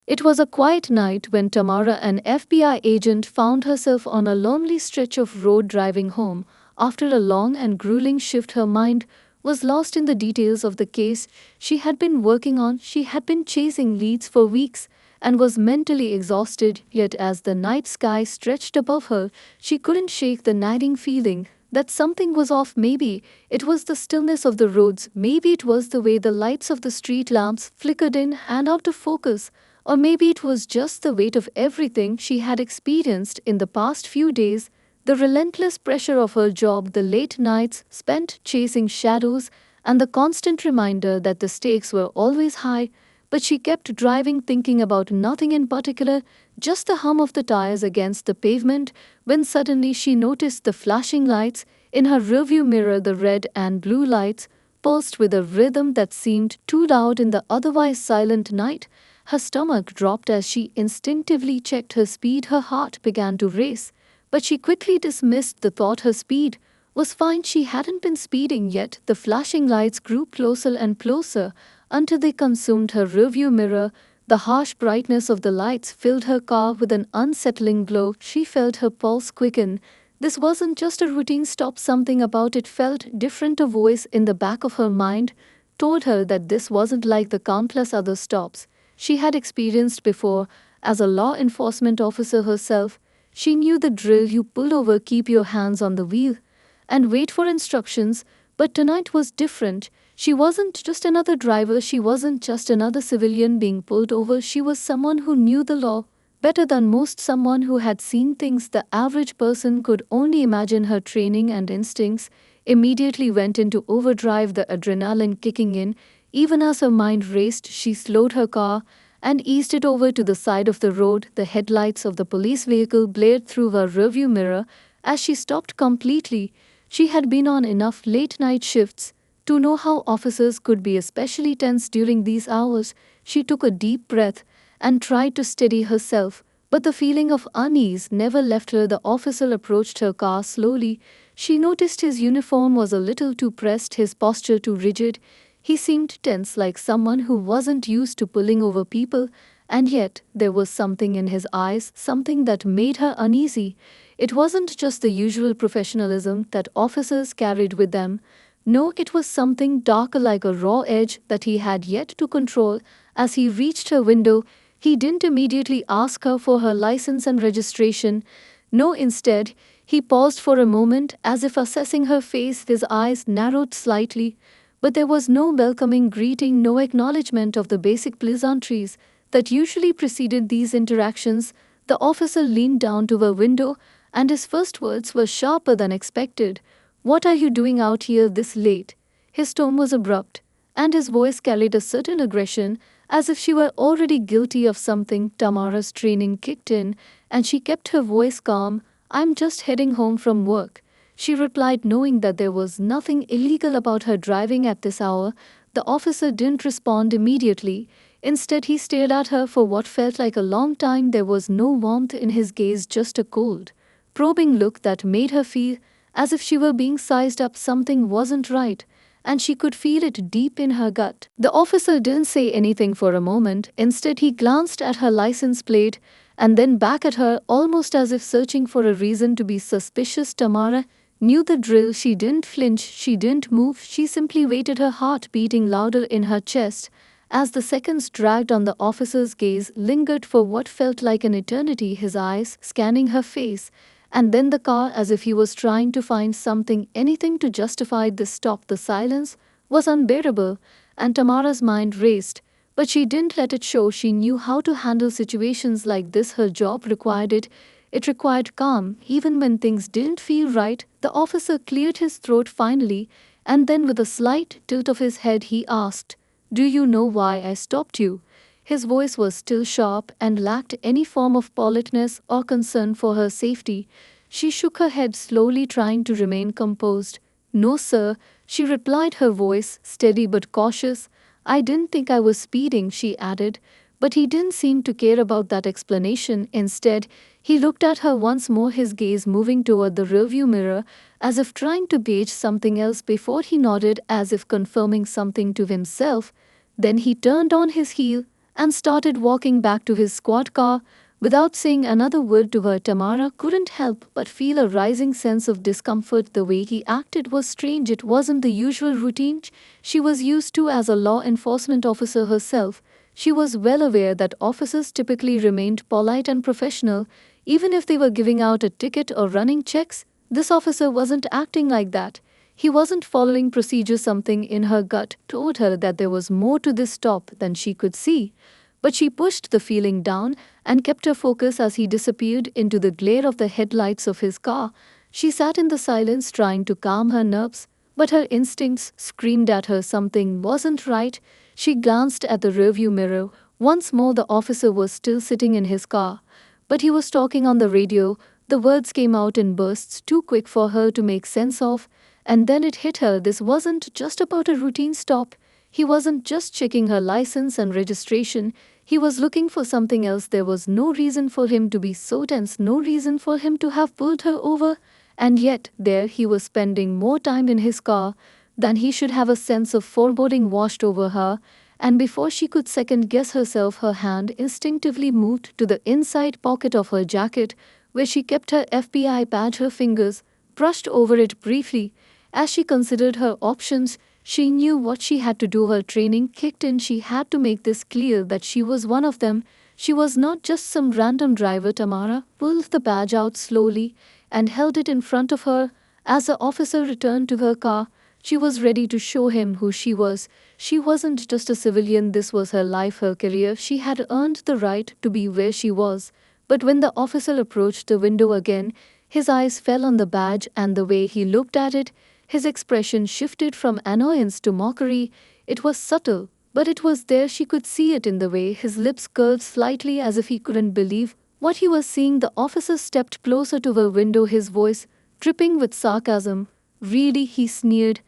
It was a quiet night when Tamara, an FBI agent, found herself on a lonely stretch of road driving home. After a long and grueling shift, her mind was lost in the details of the case she had been working on. She had been chasing leads for weeks and was mentally exhausted, yet as the night sky stretched above her, she couldn't shake the nagging feeling that something was off. Maybe it was the stillness of the roads, maybe it was the way the lights of the street lamps flickered in and out of focus, or maybe it was just the weight of everything she had experienced in the past few days, the relentless pressure of her job, the late nights spent chasing shadows, and the constant reminder that the stakes were always high. But she kept driving, thinking about nothing in particular, just the hum of the tires against the pavement, when suddenly she noticed the flashing lights in her rearview mirror. The red and blue lights pulsed with a rhythm that seemed too loud in the otherwise silent night. Her stomach dropped as she instinctively checked her speed. Her heart began to race, but she quickly dismissed the thought. Her speed was fine. She hadn't been speeding yet. The flashing lights grew closer and closer until they consumed her rearview mirror. The harsh brightness of the lights filled her car with an unsettling glow. She felt her pulse quicken. This wasn't just a routine stop, something about it felt different. A voice in the back of her mind told her that this wasn't like the countless other stops she had experienced before. As a law enforcement officer herself, she knew the drill: you pull over, keep your hands on the wheel, and wait for instructions. But tonight was different. She wasn't just another driver, she wasn't just another civilian being pulled over. She was someone who knew the law better than most, someone who had seen things the average person could only imagine. Her training and instincts immediately went into overdrive, the adrenaline kicking in. Even as her mind raced, she slowed her car and eased it over to the side of the road. The headlights of the police vehicle blared through her rearview mirror as she stopped completely. She had been on enough late-night shifts to know how officers could be especially tense during these hours. She took a deep breath and tried to steady herself, but the feeling of unease never left her. The officer approached her car slowly. She noticed his uniform was a little too pressed, his posture too rigid. He seemed tense, like someone who wasn't used to pulling over people, and yet there was something in his eyes, something that made her uneasy. It wasn't just the usual professionalism that officers carried with them. No, it was something darker, like a raw edge that he had yet to control. As he reached her window, he didn't immediately ask her for her license and registration. No, instead, he paused for a moment as if assessing her face. His eyes narrowed slightly, but there was no welcoming greeting, no acknowledgement of the basic pleasantries that usually preceded these interactions. The officer leaned down to her window, and his first words were sharper than expected. "What are you doing out here this late?" His tone was abrupt, and his voice carried a certain aggression, as if she were already guilty of something. Tamara's training kicked in, and she kept her voice calm. "I'm just heading home from work," she replied, knowing that there was nothing illegal about her driving at this hour. The officer didn't respond immediately. Instead, he stared at her for what felt like a long time. There was no warmth in his gaze, just a cold, probing look that made her feel as if she were being sized up. Something wasn't right, and she could feel it deep in her gut. The officer didn't say anything for a moment. Instead, he glanced at her license plate and then back at her, almost as if searching for a reason to be suspicious. Tamara knew the drill. She didn't flinch, she didn't move, she simply waited, her heart beating louder in her chest. As the seconds dragged on, the officer's gaze lingered for what felt like an eternity, his eyes scanning her face and then the car, as if he was trying to find something, anything to justify this stop. The silence was unbearable, and Tamara's mind raced, but she didn't let it show. She knew how to handle situations like this. Her job required it. It required calm, even when things didn't feel right. The officer cleared his throat finally, and then with a slight tilt of his head he asked, "Do you know why I stopped you?" His voice was still sharp and lacked any form of politeness or concern for her safety. She shook her head slowly, trying to remain composed. "No, sir," she replied, her voice steady but cautious. "I didn't think I was speeding," she added. But he didn't seem to care about that explanation. Instead, he looked at her once more, his gaze moving toward the rearview mirror, as if trying to gauge something else. Before he nodded, as if confirming something to himself. Then he turned on his heel and started walking back to his squad car. Without saying another word to her, Tamara couldn't help but feel a rising sense of discomfort. The way he acted was strange. It wasn't the usual routine she was used to as a law enforcement officer herself. She was well aware that officers typically remained polite and professional, even if they were giving out a ticket or running checks. This officer wasn't acting like that. He wasn't following procedure. Something in her gut told her that there was more to this stop than she could see. But she pushed the feeling down and kept her focus as he disappeared into the glare of the headlights of his car. She sat in the silence trying to calm her nerves, but her instincts screamed at her something wasn't right. She glanced at the rearview mirror. Once more, the officer was still sitting in his car, but he was talking on the radio. The words came out in bursts too quick for her to make sense of, and then it hit her. This wasn't just about a routine stop. He wasn't just checking her license and registration. He was looking for something else. There was no reason for him to be so tense, no reason for him to have pulled her over. And yet, there he was spending more time in his car than he should have. A sense of foreboding washed over her, and before she could second guess herself, her hand instinctively moved to the inside pocket of her jacket, where she kept her FBI badge. Her fingers brushed over it briefly. As she considered her options, she knew what she had to do. Her training kicked in. She had to make this clear that she was one of them. She was not just some random driver. Tamara pulled the badge out slowly and held it in front of her. As the officer returned to her car, she was ready to show him who she was. She wasn't just a civilian, this was her life, her career. She had earned the right to be where she was. But when the officer approached the window again, his eyes fell on the badge, and the way he looked at it, his expression shifted from annoyance to mockery. It was subtle, but it was there. She could see it in the way his lips curled slightly as if he couldn't believe what he was seeing. The officer stepped closer to her window, his voice dripping with sarcasm. Really, he sneered.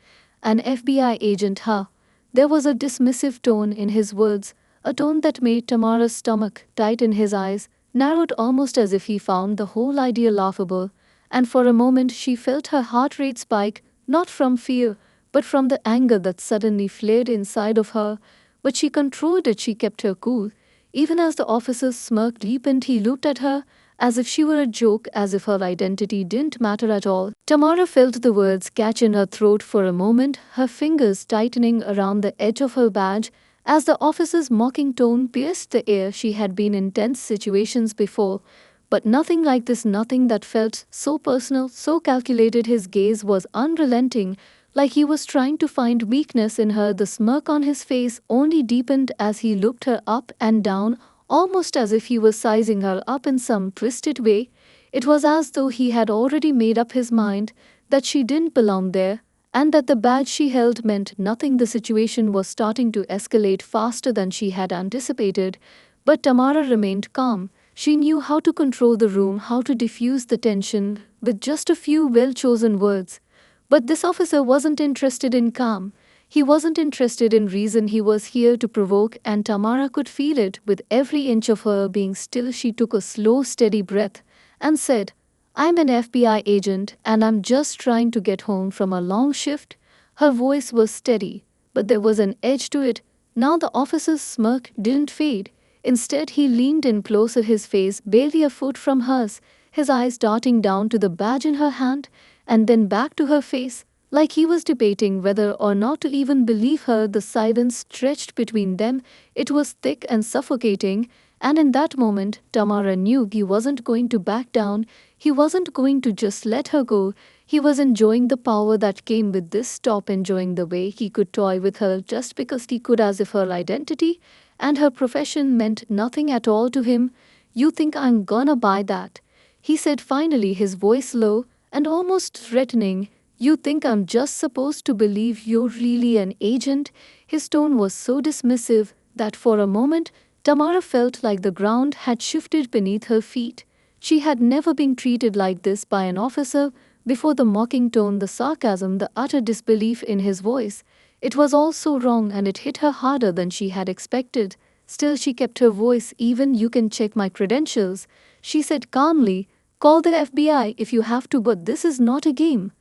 An FBI agent, huh? There was a dismissive tone in his words, a tone that made Tamara's stomach tighten. His eyes narrowed almost as if he found the whole idea laughable, and for a moment she felt her heart rate spike, not from fear, but from the anger that suddenly flared inside of her. But she controlled it. She kept her cool. Even as the officer's smirk deepened, he looked at her as if she were a joke, as if her identity didn't matter at all. Tamara felt the words catch in her throat for a moment, her fingers tightening around the edge of her badge. As the officer's mocking tone pierced the air, she had been in tense situations before, but nothing like this, nothing that felt so personal, so calculated. His gaze was unrelenting, like he was trying to find weakness in her. The smirk on his face only deepened as he looked her up and down, almost as if he was sizing her up in some twisted way. It was as though he had already made up his mind that she didn't belong there, and that the badge she held meant nothing. The situation was starting to escalate faster than she had anticipated, but Tamara remained calm. She knew how to control the room, how to diffuse the tension with just a few well-chosen words. But this officer wasn't interested in calm. He wasn't interested in reason. He was here to provoke, and Tamara could feel it. With every inch of her being still, she took a slow, steady breath and said, "I'm an FBI agent, and I'm just trying to get home from a long shift." Her voice was steady, but there was an edge to it. Now the officer's smirk didn't fade. Instead, he leaned in closer, his face barely a foot from hers, his eyes darting down to the badge in her hand and then back to her face, like he was debating whether or not to even believe her. The silence stretched between them. It was thick and suffocating, and in that moment, Tamara knew he wasn't going to back down. He wasn't going to just let her go. He was enjoying the power that came with this stop, enjoying the way he could toy with her just because he could, as if her identity and her profession meant nothing at all to him. "You think I'm gonna buy that?" he said finally, his voice low and almost threatening. "You think I'm just supposed to believe you're really an agent?" His tone was so dismissive that for a moment Tamara felt like the ground had shifted beneath her feet. She had never been treated like this by an officer before. The mocking tone, the sarcasm, the utter disbelief in his voice. It was all so wrong, and it hit her harder than she had expected. Still, she kept her voice even. "You can check my credentials," she said calmly. "Call the FBI if you have to, but this is not a game."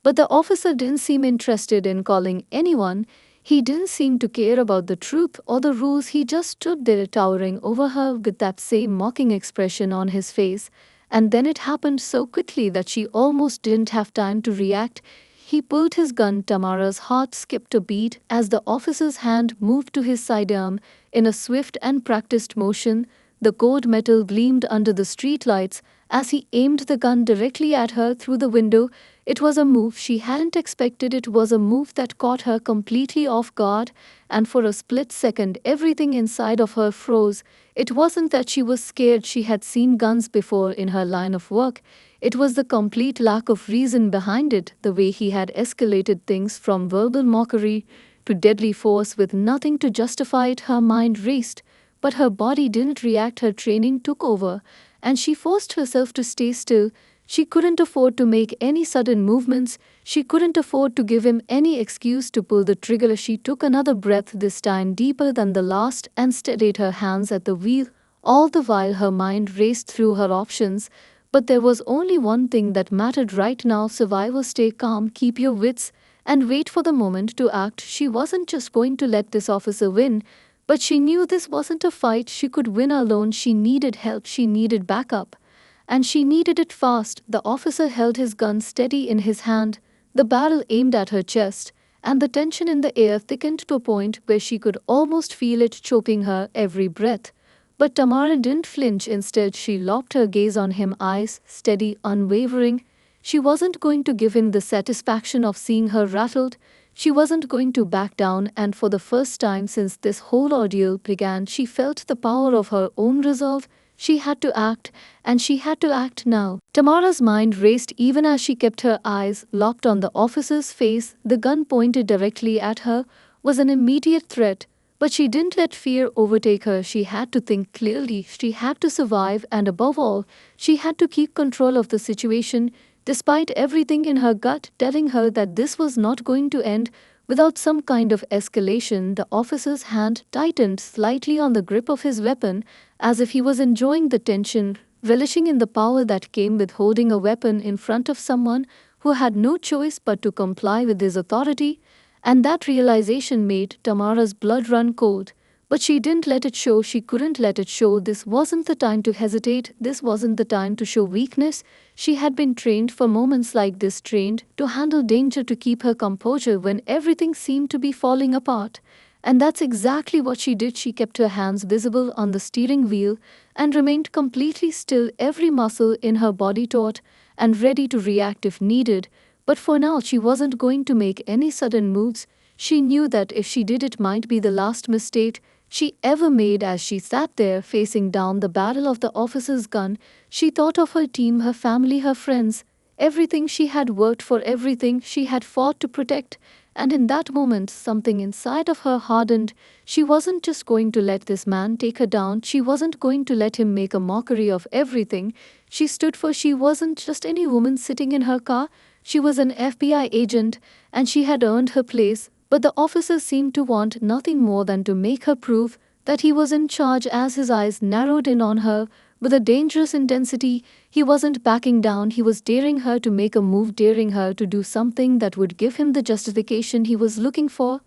But the officer didn't seem interested in calling anyone. He didn't seem to care about the truth or the rules, he just stood there towering over her with that same mocking expression on his face. And then it happened so quickly that she almost didn't have time to react. He pulled his gun. Tamara's heart skipped a beat as the officer's hand moved to his sidearm in a swift and practiced motion. The cold metal gleamed under the streetlights as he aimed the gun directly at her through the window. It was a move she hadn't expected. It was a move that caught her completely off guard, and for a split second, everything inside of her froze. It wasn't that she was scared, she had seen guns before in her line of work. It was the complete lack of reason behind it, the way he had escalated things from verbal mockery to deadly force with nothing to justify it. Her mind raced, but her body didn't react. Her training took over, and she forced herself to stay still. She couldn't afford to make any sudden movements. She couldn't afford to give him any excuse to pull the trigger. She took another breath, this time deeper than the last, and steadied her hands at the wheel. All the while her mind raced through her options. But there was only one thing that mattered right now: survival. Stay calm, keep your wits, and wait for the moment to act. She wasn't just going to let this officer win, but she knew this wasn't a fight she could win alone. She needed help, she needed backup. And she needed it fast. The officer held his gun steady in his hand, the barrel aimed at her chest, and the tension in the air thickened to a point where she could almost feel it choking her every breath. But Tamara didn't flinch. Instead, she locked her gaze on him, eyes steady, unwavering. She wasn't going to give him the satisfaction of seeing her rattled. She wasn't going to back down, and for the first time since this whole ordeal began, she felt the power of her own resolve. She had to act, and she had to act now. Tamara's mind raced even as she kept her eyes locked on the officer's face. The gun pointed directly at her was an immediate threat, but she didn't let fear overtake her. She had to think clearly, she had to survive, and above all, she had to keep control of the situation, despite everything in her gut telling her that this was not going to end without some kind of escalation. The officer's hand tightened slightly on the grip of his weapon, as if he was enjoying the tension, relishing in the power that came with holding a weapon in front of someone who had no choice but to comply with his authority. And that realization made Tamara's blood run cold. But she didn't let it show. She couldn't let it show. This wasn't the time to hesitate. This wasn't the time to show weakness. She had been trained for moments like this, trained to handle danger, to keep her composure when everything seemed to be falling apart. And that's exactly what she did. She kept her hands visible on the steering wheel and remained completely still, every muscle in her body taut and ready to react if needed. But for now, she wasn't going to make any sudden moves. She knew that if she did, it might be the last mistake she ever made. As she sat there facing down the barrel of the officer's gun, she thought of her team, her family, her friends, everything she had worked for, everything she had fought to protect. And in that moment, something inside of her hardened. She wasn't just going to let this man take her down. She wasn't going to let him make a mockery of everything she stood for. She wasn't just any woman sitting in her car. She was an FBI agent, and she had earned her place. But the officer seemed to want nothing more than to make her prove that he was in charge. As his eyes narrowed in on her with a dangerous intensity, he wasn't backing down. He was daring her to make a move, daring her to do something that would give him the justification he was looking for.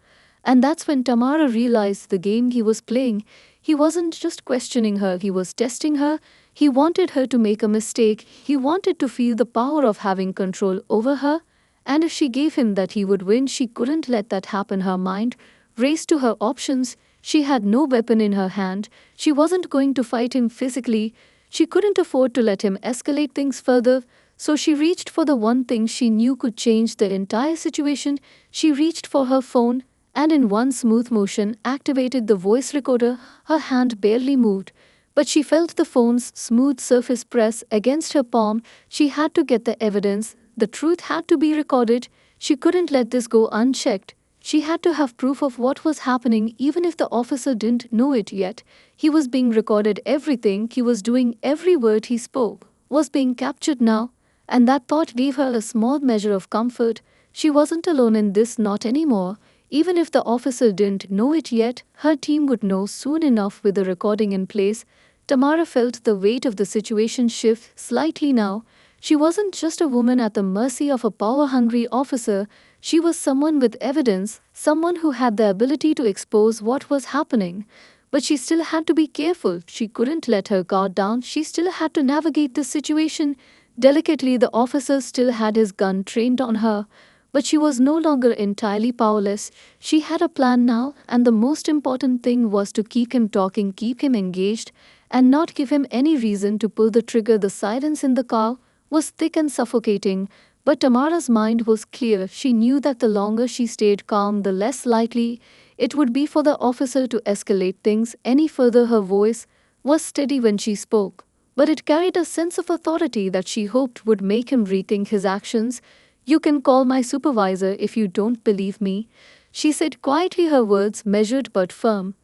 And that's when Tamara realized the game he was playing. He wasn't just questioning her, he was testing her. He wanted her to make a mistake. He wanted to feel the power of having control over her. And if she gave him that, he would win. She couldn't let that happen. Her mind raced to her options. She had no weapon in her hand. She wasn't going to fight him physically. She couldn't afford to let him escalate things further. So she reached for the one thing she knew could change the entire situation. She reached for her phone and in one smooth motion activated the voice recorder. Her hand barely moved, but she felt the phone's smooth surface press against her palm. She had to get the evidence. The truth had to be recorded. She couldn't let this go unchecked. She had to have proof of what was happening, even if the officer didn't know it yet. He was being recorded. Everything he was doing, every word he spoke, was being captured now. And that thought gave her a small measure of comfort. She wasn't alone in this, not anymore. Even if the officer didn't know it yet, her team would know soon enough. With the recording in place, Tamara felt the weight of the situation shift slightly now. She wasn't just a woman at the mercy of a power-hungry officer. She was someone with evidence, someone who had the ability to expose what was happening. But she still had to be careful. She couldn't let her guard down. She still had to navigate this situation delicately. The officer still had his gun trained on her, but she was no longer entirely powerless. She had a plan now, and the most important thing was to keep him talking, keep him engaged, and not give him any reason to pull the trigger. The silence in the car was thick and suffocating, but Tamara's mind was clear. She knew that the longer she stayed calm, the less likely it would be for the officer to escalate things any further. Her voice was steady when she spoke, but it carried a sense of authority that she hoped would make him rethink his actions. "You can call my supervisor if you don't believe me," she said quietly, her words measured but firm.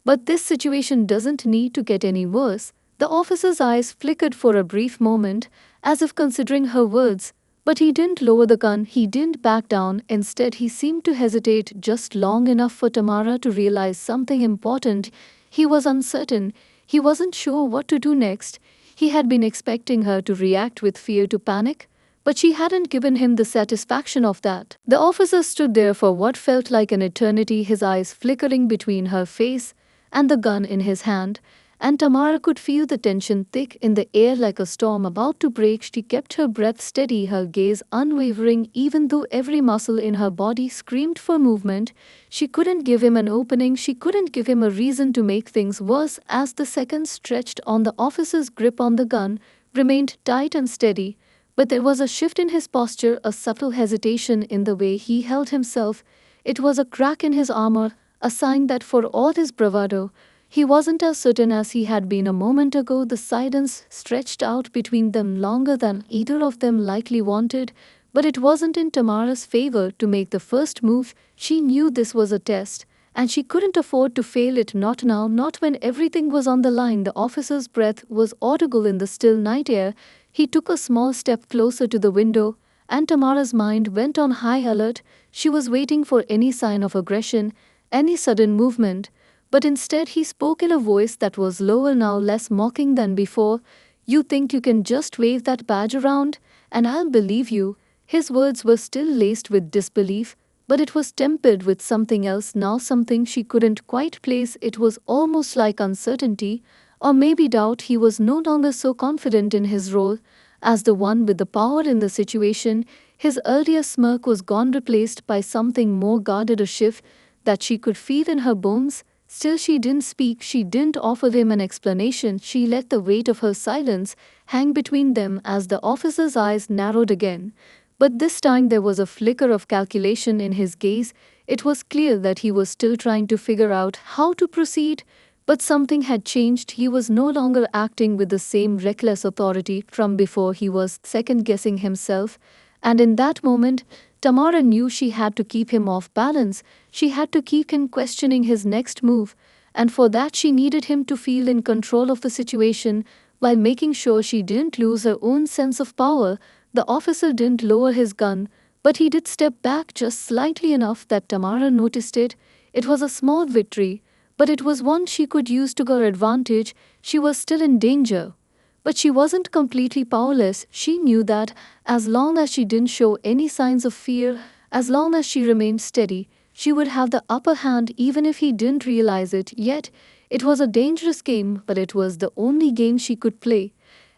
"But this situation doesn't need to get any worse." The officer's eyes flickered for a brief moment, as if considering her words, but he didn't lower the gun, he didn't back down. Instead, he seemed to hesitate just long enough for Tamara to realize something important. He was uncertain. He wasn't sure what to do next. He had been expecting her to react with fear, to panic, but she hadn't given him the satisfaction of that. The officer stood there for what felt like an eternity, his eyes flickering between her face and the gun in his hand, and Tamara could feel the tension thick in the air like a storm about to break. She kept her breath steady, her gaze unwavering, even though every muscle in her body screamed for movement. She couldn't give him an opening, she couldn't give him a reason to make things worse. As the seconds stretched on, the officer's grip on the gun remained tight and steady, but there was a shift in his posture, a subtle hesitation in the way he held himself. It was a crack in his armor, a sign that for all his bravado, he wasn't as certain as he had been a moment ago. The silence stretched out between them longer than either of them likely wanted, but it wasn't in Tamara's favor to make the first move. She knew this was a test, and she couldn't afford to fail it. Not now, not when everything was on the line. The officer's breath was audible in the still night air. He took a small step closer to the window, and Tamara's mind went on high alert. She was waiting for any sign of aggression, any sudden movement. But instead he spoke in a voice that was lower now, less mocking than before. "You think you can just wave that badge around, and I'll believe you?" His words were still laced with disbelief, but it was tempered with something else now, something she couldn't quite place. It was almost like uncertainty, or maybe doubt. He was no longer so confident in his role as the one with the power in the situation. His earlier smirk was gone, replaced by something more guarded, a shift that she could feel in her bones. Still, she didn't speak, she didn't offer him an explanation. She let the weight of her silence hang between them as the officer's eyes narrowed again. But this time there was a flicker of calculation in his gaze. It was clear that he was still trying to figure out how to proceed, but something had changed. He was no longer acting with the same reckless authority from before. He was second-guessing himself, and in that moment, Tamara knew she had to keep him off balance. She had to keep him questioning his next move, and for that she needed him to feel in control of the situation while making sure she didn't lose her own sense of power. The officer didn't lower his gun, but he did step back just slightly enough that Tamara noticed it. It was a small victory, but it was one she could use to her advantage. She was still in danger, but she wasn't completely powerless. She knew that as long as she didn't show any signs of fear, as long as she remained steady, she would have the upper hand even if he didn't realize it yet. It was a dangerous game, but it was the only game she could play,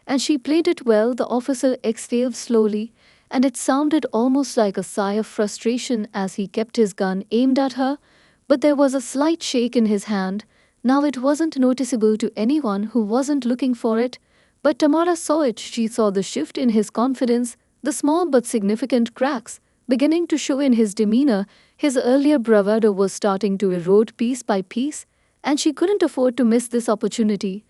and she played it well. The officer exhaled slowly, and it sounded almost like a sigh of frustration as he kept his gun aimed at her, but there was a slight shake in his hand. Now it wasn't noticeable to anyone who wasn't looking for it, but Tamara saw it. She saw the shift in his confidence, the small but significant cracks beginning to show in his demeanor. His earlier bravado was starting to erode piece by piece, and she couldn't afford to miss this opportunity.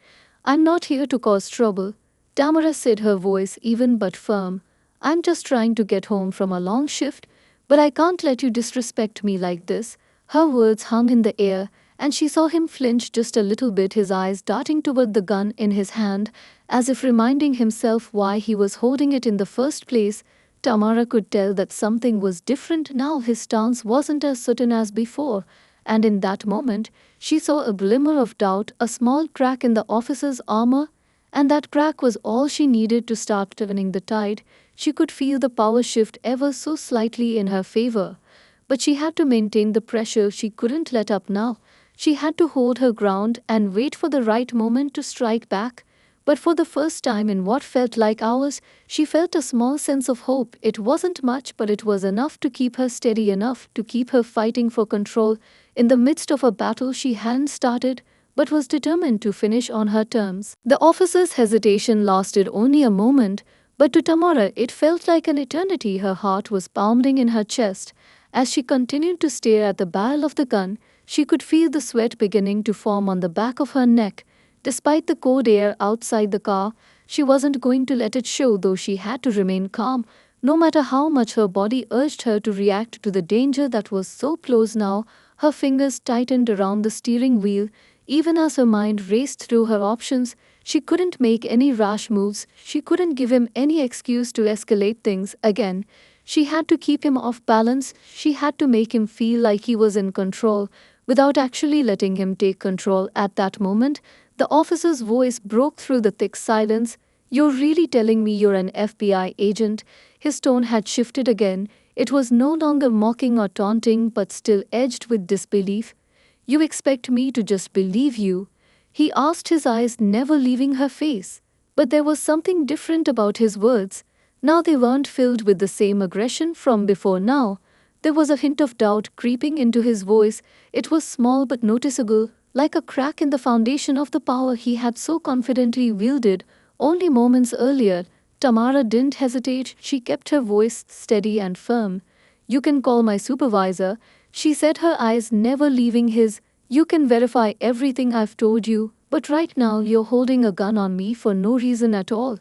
"I'm not here to cause trouble," Tamara said, her voice even but firm. "I'm just trying to get home from a long shift, but I can't let you disrespect me like this." Her words hung in the air, and she saw him flinch just a little bit, his eyes darting toward the gun in his hand, as if reminding himself why he was holding it in the first place. Tamara could tell that something was different now. His stance wasn't as certain as before, and in that moment, she saw a glimmer of doubt, a small crack in the officer's armor, and that crack was all she needed to start turning the tide. She could feel the power shift ever so slightly in her favor. But she had to maintain the pressure. She couldn't let up now. She had to hold her ground and wait for the right moment to strike back. But for the first time in what felt like hours, she felt a small sense of hope. It wasn't much, but it was enough to keep her steady, enough to keep her fighting for control in the midst of a battle she hadn't started but was determined to finish on her terms. The officer's hesitation lasted only a moment, but to Tamara it felt like an eternity. Her heart was pounding in her chest. As she continued to stare at the barrel of the gun, she could feel the sweat beginning to form on the back of her neck. Despite the cold air outside the car, she wasn't going to let it show, though she had to remain calm, no matter how much her body urged her to react to the danger that was so close now. Her fingers tightened around the steering wheel. Even as her mind raced through her options, she couldn't make any rash moves. She couldn't give him any excuse to escalate things again. She had to keep him off balance. She had to make him feel like he was in control without actually letting him take control. At that moment, the officer's voice broke through the thick silence. "You're really telling me you're an FBI agent?" His tone had shifted again. It was no longer mocking or taunting, but still edged with disbelief. "You expect me to just believe you?" he asked, his eyes never leaving her face. But there was something different about his words. Now they weren't filled with the same aggression from before. Now there was a hint of doubt creeping into his voice. It was small but noticeable, like a crack in the foundation of the power he had so confidently wielded only moments earlier. Tamara didn't hesitate. She kept her voice steady and firm. "You can call my supervisor," she said, her eyes never leaving his. "You can verify everything I've told you, but right now you're holding a gun on me for no reason at all."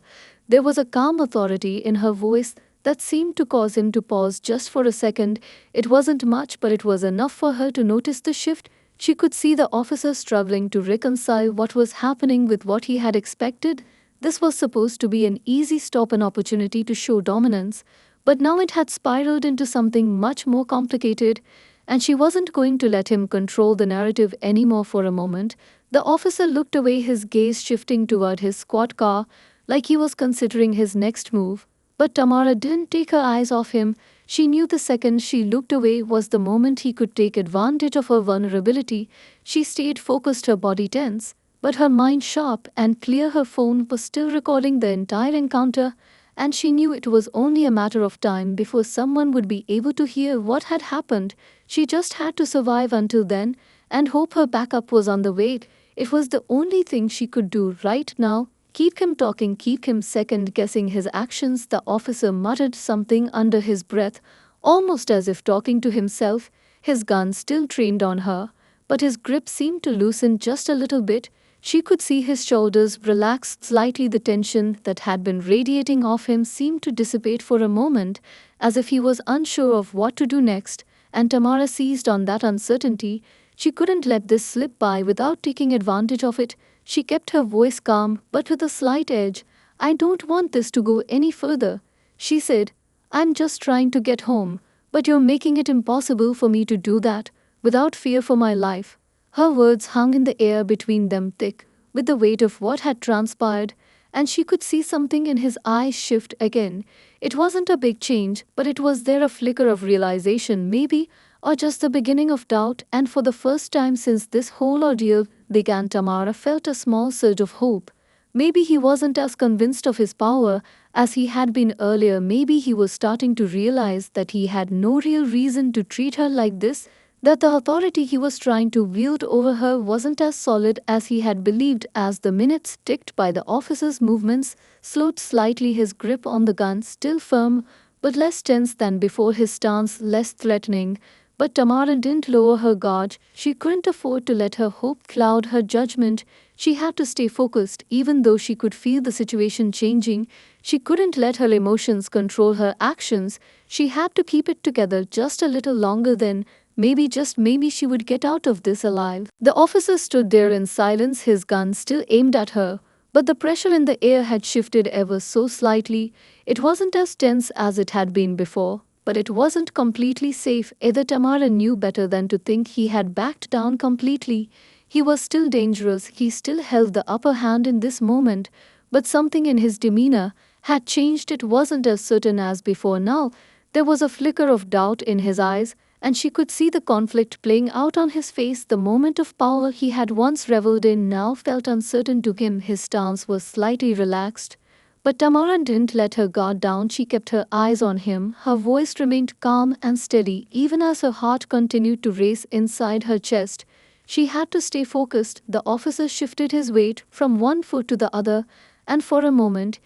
There was a calm authority in her voice that seemed to cause him to pause just for a second. It wasn't much, but it was enough for her to notice the shift. She could see the officer struggling to reconcile what was happening with what he had expected. This was supposed to be an easy stop, an opportunity to show dominance, but now it had spiraled into something much more complicated, and she wasn't going to let him control the narrative anymore. For a moment, the officer looked away, his gaze shifting toward his squad car, like he was considering his next move. But Tamara didn't take her eyes off him. She knew the second she looked away was the moment he could take advantage of her vulnerability. She stayed focused, her body tense, but her mind sharp and clear. Her phone was still recording the entire encounter, and she knew it was only a matter of time before someone would be able to hear what had happened. She just had to survive until then and hope her backup was on the way. It was the only thing she could do right now. Keep him talking, keep him second-guessing his actions. The officer muttered something under his breath, almost as if talking to himself, his gun still trained on her, but his grip seemed to loosen just a little bit. She could see his shoulders relax slightly. The tension that had been radiating off him seemed to dissipate for a moment, as if he was unsure of what to do next, and Tamara seized on that uncertainty. She couldn't let this slip by without taking advantage of it. She kept her voice calm, but with a slight edge. "I don't want this to go any further," she said. "I'm just trying to get home, but you're making it impossible for me to do that without fear for my life." Her words hung in the air between them, thick with the weight of what had transpired, and she could see something in his eyes shift again. It wasn't a big change, but it was there, a flicker of realization maybe, or just the beginning of doubt, and for the first time since this whole ordeal began, Tamara felt a small surge of hope. Maybe he wasn't as convinced of his power as he had been earlier. Maybe he was starting to realize that he had no real reason to treat her like this, that the authority he was trying to wield over her wasn't as solid as he had believed. As the minutes ticked by, the officer's movements slowed slightly, his grip on the gun still firm but less tense than before, his stance less threatening. But Tamara didn't lower her guard. She couldn't afford to let her hope cloud her judgment. She had to stay focused, even though she could feel the situation changing. She couldn't let her emotions control her actions. She had to keep it together just a little longer, then maybe, just maybe, she would get out of this alive. The officer stood there in silence, his gun still aimed at her, but the pressure in the air had shifted ever so slightly. It wasn't as tense as it had been before, but it wasn't completely safe either. Tamara knew better than to think he had backed down completely. He was still dangerous, he still held the upper hand in this moment, but something in his demeanor had changed. It wasn't as certain as before now. There was a flicker of doubt in his eyes, and she could see the conflict playing out on his face. The moment of power he had once reveled in now felt uncertain to him. His stance was slightly relaxed. But Tamara didn't let her guard down. She kept her eyes on him. Her voice remained calm and steady, even as her heart continued to race inside her chest. She had to stay focused. The officer shifted his weight from one foot to the other, and for a moment,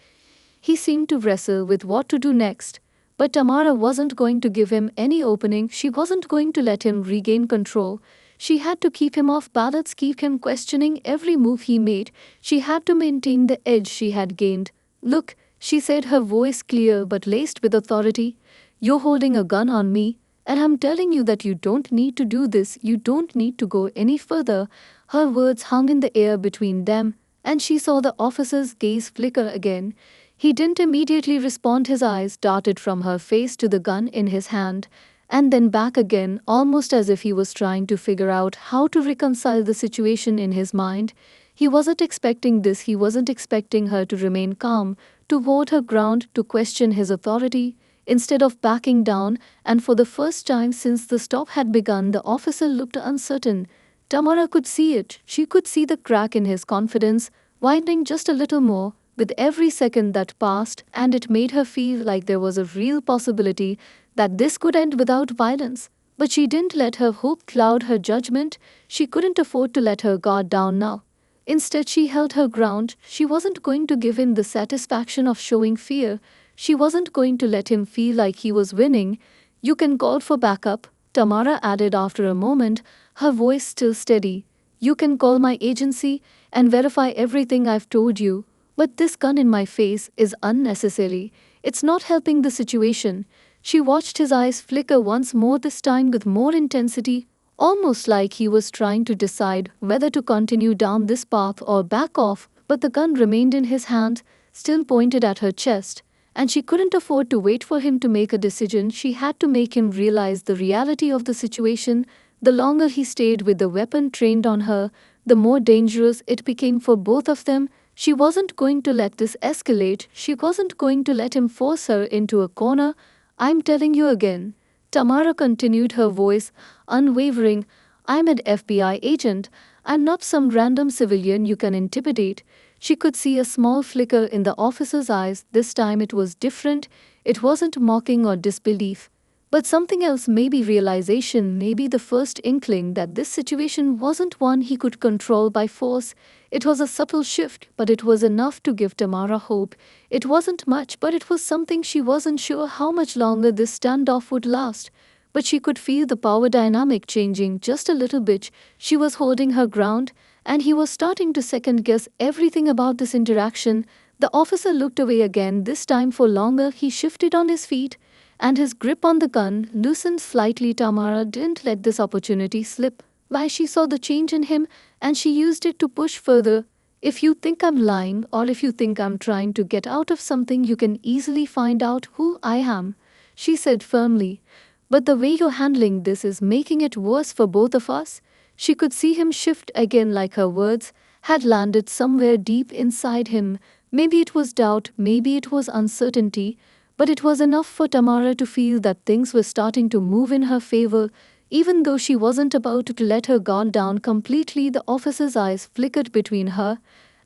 he seemed to wrestle with what to do next. But Tamara wasn't going to give him any opening. She wasn't going to let him regain control. She had to keep him off balance, keep him questioning every move he made. She had to maintain the edge she had gained. "Look," she said, her voice clear but laced with authority. "You're holding a gun on me, and I'm telling you that you don't need to do this. You don't need to go any further." Her words hung in the air between them, and she saw the officer's gaze flicker again. He didn't immediately respond. His eyes darted from her face to the gun in his hand, and then back again, almost as if he was trying to figure out how to reconcile the situation in his mind. He wasn't expecting this. He wasn't expecting her to remain calm, to hold her ground, to question his authority. Instead of backing down, and for the first time since the stop had begun, the officer looked uncertain. Tamara could see it. She could see the crack in his confidence, widening just a little more with every second that passed, and it made her feel like there was a real possibility that this could end without violence. But she didn't let her hope cloud her judgment. She couldn't afford to let her guard down now. Instead, she held her ground. She wasn't going to give him the satisfaction of showing fear. She wasn't going to let him feel like he was winning. "You can call for backup," Tamara added after a moment, her voice still steady. "You can call my agency and verify everything I've told you. But this gun in my face is unnecessary. It's not helping the situation." She watched his eyes flicker once more, this time with more intensity, almost like he was trying to decide whether to continue down this path or back off. But the gun remained in his hand, still pointed at her chest, and she couldn't afford to wait for him to make a decision. She had to make him realize the reality of the situation. The longer he stayed with the weapon trained on her, the more dangerous it became for both of them. She wasn't going to let this escalate. She wasn't going to let him force her into a corner. "I'm telling you again," Tamara continued, her voice unwavering, "I'm an FBI agent. I'm not some random civilian you can intimidate." She could see a small flicker in the officer's eyes. This time it was different. It wasn't mocking or disbelief, but something else, maybe realization, maybe the first inkling that this situation wasn't one he could control by force. It was a subtle shift, but it was enough to give Tamara hope. It wasn't much, but it was something. She wasn't sure how much longer this standoff would last, but she could feel the power dynamic changing just a little bit. She was holding her ground, and he was starting to second-guess everything about this interaction. The officer looked away again, this time for longer. He shifted on his feet, and his grip on the gun loosened slightly. Tamara didn't let this opportunity slip. Why, she saw the change in him, and she used it to push further. "If you think I'm lying, or if you think I'm trying to get out of something, you can easily find out who I am," she said firmly. "But the way you're handling this is making it worse for both of us." She could see him shift again, like her words had landed somewhere deep inside him. Maybe it was doubt, maybe it was uncertainty, but it was enough for Tamara to feel that things were starting to move in her favor. Even though she wasn't about to let her guard down completely, the officer's eyes flickered between her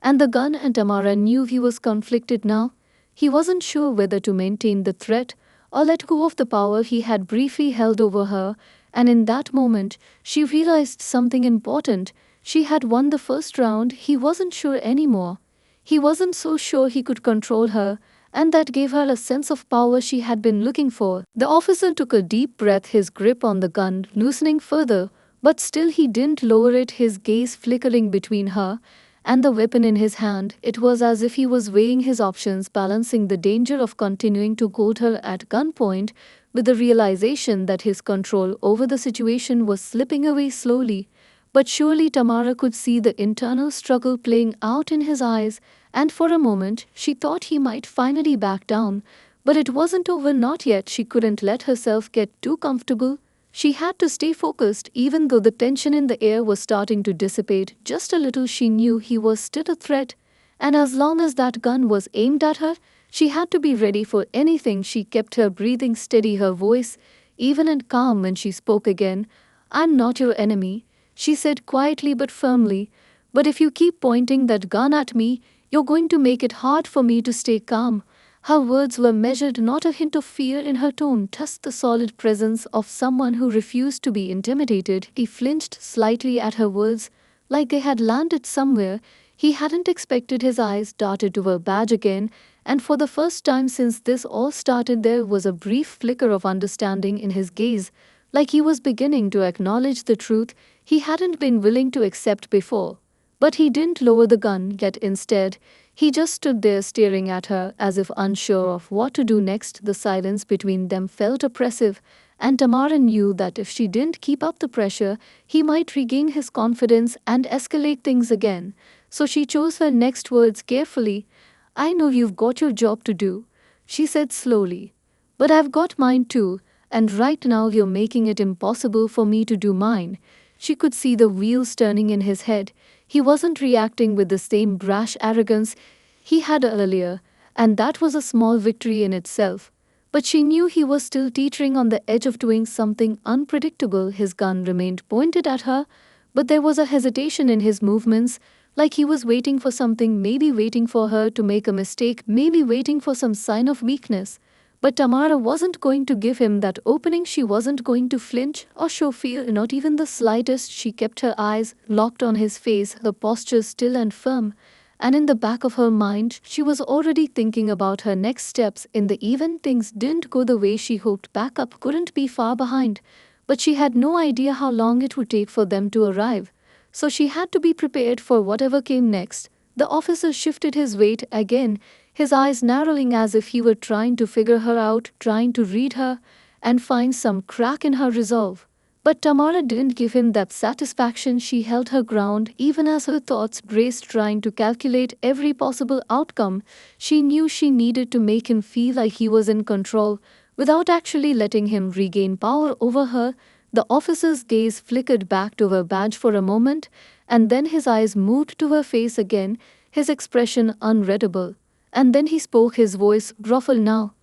and the gun, and Tamara knew he was conflicted now. He wasn't sure whether to maintain the threat or let go of the power he had briefly held over her, and in that moment, she realized something important. She had won the first round. He wasn't sure anymore. He wasn't so sure he could control her, and that gave her a sense of power she had been looking for. The officer took a deep breath, his grip on the gun loosening further, but still he didn't lower it, his gaze flickering between her and the weapon in his hand. It was as if he was weighing his options, balancing the danger of continuing to hold her at gunpoint with the realization that his control over the situation was slipping away slowly. But surely Tamara could see the internal struggle playing out in his eyes, and for a moment she thought he might finally back down. But it wasn't over, not yet. She couldn't let herself get too comfortable. She had to stay focused. Even though the tension in the air was starting to dissipate just a little, she knew he was still a threat, And as long as that gun was aimed at her, she had to be ready for anything. She kept her breathing steady, her voice even and calm when she spoke again. "I'm not your enemy," she said quietly but firmly. "But if you keep pointing that gun at me, you're going to make it hard for me to stay calm." Her words were measured, not a hint of fear in her tone, just the solid presence of someone who refused to be intimidated. He flinched slightly at her words, like they had landed somewhere he hadn't expected. His eyes darted to her badge again, and for the first time since this all started, there was a brief flicker of understanding in his gaze, like he was beginning to acknowledge the truth he hadn't been willing to accept before. But he didn't lower the gun yet. Instead, he just stood there staring at her as if unsure of what to do next. The silence between them felt oppressive, and Tamara knew that if she didn't keep up the pressure, he might regain his confidence and escalate things again. So she chose her next words carefully. "I know you've got your job to do," she said slowly. "But I've got mine too, and right now you're making it impossible for me to do mine." She could see the wheels turning in his head. He wasn't reacting with the same brash arrogance he had earlier, and that was a small victory in itself. But she knew he was still teetering on the edge of doing something unpredictable. His gun remained pointed at her, but there was a hesitation in his movements, like he was waiting for something, maybe waiting for her to make a mistake, maybe waiting for some sign of weakness. But Tamara wasn't going to give him that opening. She wasn't going to flinch or show fear, not even the slightest. She kept her eyes locked on his face, her posture still and firm. And in the back of her mind, she was already thinking about her next steps. In the event things didn't go the way she hoped, backup couldn't be far behind. But she had no idea how long it would take for them to arrive. So she had to be prepared for whatever came next. The officer shifted his weight again, his eyes narrowing as if he were trying to figure her out, trying to read her and find some crack in her resolve. But Tamara didn't give him that satisfaction. She held her ground even as her thoughts raced, trying to calculate every possible outcome. She knew she needed to make him feel like he was in control without actually letting him regain power over her. The officer's gaze flickered back to her badge for a moment, and then his eyes moved to her face again, his expression unreadable. And then he spoke, his voice gruffled now.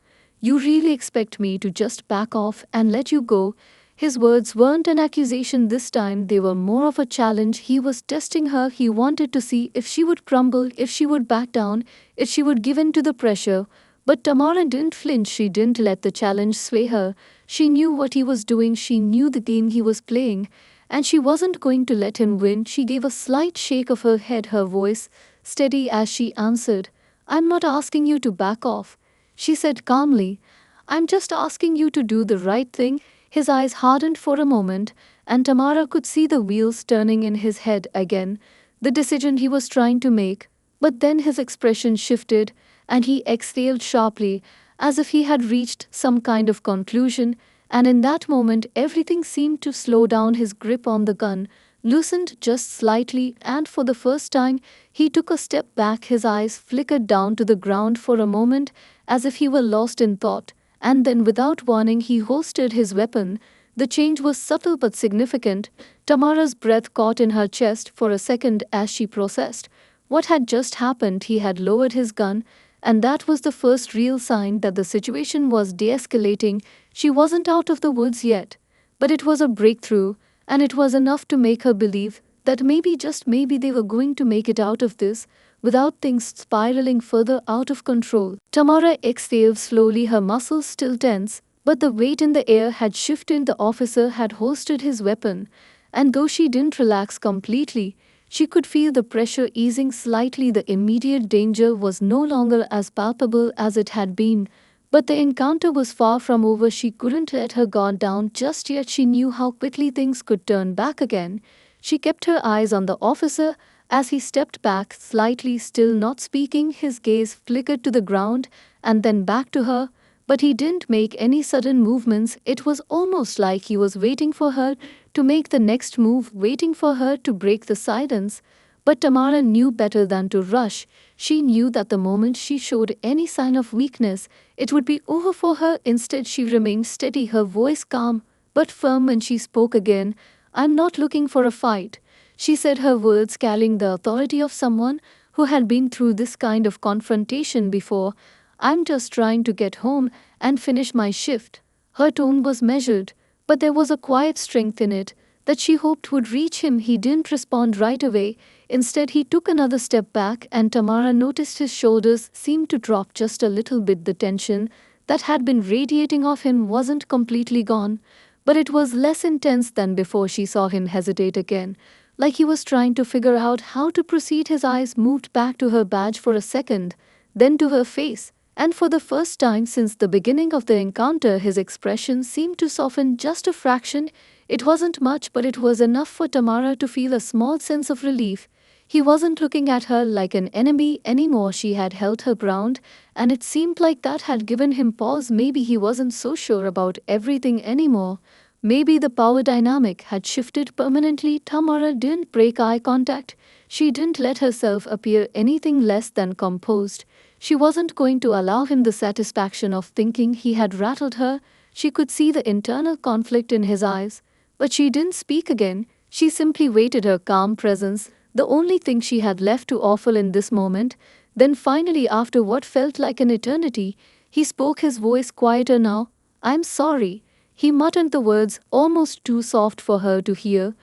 "You really expect me to just back off and let you go?" His words weren't an accusation this time, they were more of a challenge. He was testing her. He wanted to see if she would crumble, if she would back down, if she would give in to the pressure. But Tamara didn't flinch. She didn't let the challenge sway her. She knew what he was doing. She knew the game he was playing, and she wasn't going to let him win. She gave a slight shake of her head, her voice steady as she answered. "I'm not asking you to back off," she said calmly. "I'm just asking you to do the right thing." His eyes hardened for a moment, and Tamara could see the wheels turning in his head again, the decision he was trying to make. But then his expression shifted, and he exhaled sharply, as if he had reached some kind of conclusion, and in that moment everything seemed to slow down. His grip on the gun loosened just slightly, and for the first time he took a step back. His eyes flickered down to the ground for a moment, as if he were lost in thought, and then without warning he holstered his weapon. The change was subtle but significant. Tamara's breath caught in her chest for a second as she processed what had just happened. He had lowered his gun, and that was the first real sign that the situation was de-escalating. She wasn't out of the woods yet, but it was a breakthrough, and it was enough to make her believe that maybe, just maybe, they were going to make it out of this without things spiraling further out of control. Tamara exhaled slowly, her muscles still tense, but the weight in the air had shifted. The officer had holstered his weapon, and though she didn't relax completely, she could feel the pressure easing slightly. The immediate danger was no longer as palpable as it had been, but the encounter was far from over. She couldn't let her guard down just yet. She knew how quickly things could turn back again. She kept her eyes on the officer as he stepped back slightly, still not speaking. His gaze flickered to the ground and then back to her, but he didn't make any sudden movements. It was almost like he was waiting for her to make the next move, waiting for her to break the silence. But Tamara knew better than to rush. She knew that the moment she showed any sign of weakness, it would be over for her. Instead, she remained steady, her voice calm but firm. When she spoke again, "I'm not looking for a fight," she said, her words carrying the authority of someone who had been through this kind of confrontation before. I'm just trying to get home and finish my shift. Her tone was measured, but there was a quiet strength in it that she hoped would reach him. He didn't respond right away. Instead, he took another step back, and Tamara noticed his shoulders seemed to drop just a little bit. The tension that had been radiating off him wasn't completely gone, but it was less intense than before. She saw him hesitate again, like he was trying to figure out how to proceed. His eyes moved back to her badge for a second, then to her face, and for the first time since the beginning of the encounter, his expression seemed to soften just a fraction. It wasn't much, but it was enough for Tamara to feel a small sense of relief. He wasn't looking at her like an enemy anymore. She had held her ground, and it seemed like that had given him pause. Maybe he wasn't so sure about everything anymore. Maybe the power dynamic had shifted permanently. Tamara didn't break eye contact. She didn't let herself appear anything less than composed. She wasn't going to allow him the satisfaction of thinking he had rattled her. She could see the internal conflict in his eyes, but she didn't speak again. She simply waited, her calm presence the only thing she had left to offer in this moment. Then finally, after what felt like an eternity, he spoke, his voice quieter now. "I'm sorry." He muttered the words, almost too soft for her to hear,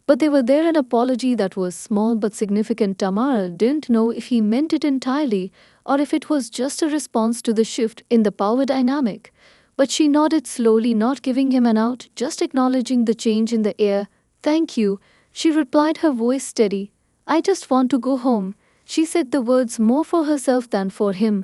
but they were there, an apology that was small but significant. Tamara didn't know if he meant it entirely or if it was just a response to the shift in the power dynamic. But she nodded slowly, not giving him an out, just acknowledging the change in the air. "Thank you," she replied, her voice steady. "I just want to go home." She said the words more for herself than for him,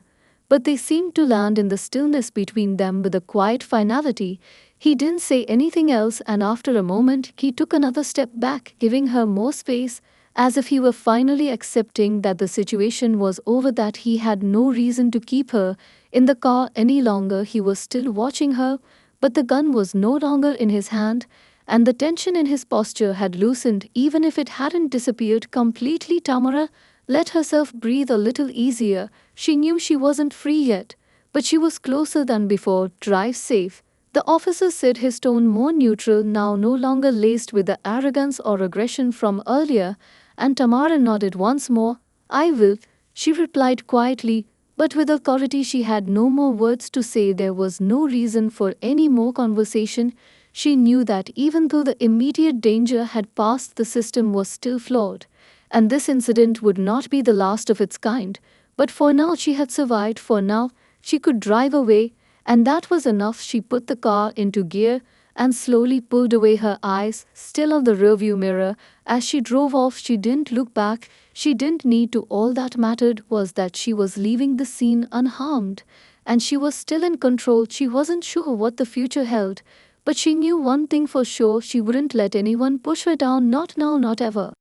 but they seemed to land in the stillness between them with a quiet finality. He didn't say anything else, and after a moment, he took another step back, giving her more space, as if he were finally accepting that the situation was over, that he had no reason to keep her in the car any longer. He was still watching her, but the gun was no longer in his hand, and the tension in his posture had loosened, even if it hadn't disappeared completely. Tamara let herself breathe a little easier. She knew she wasn't free yet, but she was closer than before. "Drive safe," the officer said, his tone more neutral now, no longer laced with the arrogance or aggression from earlier, and Tamara nodded once more. "I will," she replied quietly, but with authority. She had no more words to say. There was no reason for any more conversation. She knew that even though the immediate danger had passed, the system was still flawed, and this incident would not be the last of its kind. But for now she had survived. For now she could drive away, and that was enough. She put the car into gear and slowly pulled away, her eyes still on the rearview mirror. As she drove off, she didn't look back. She didn't need to. All that mattered was that she was leaving the scene unharmed, and she was still in control. She wasn't sure what the future held, but she knew one thing for sure: she wouldn't let anyone push her down, not now, not ever.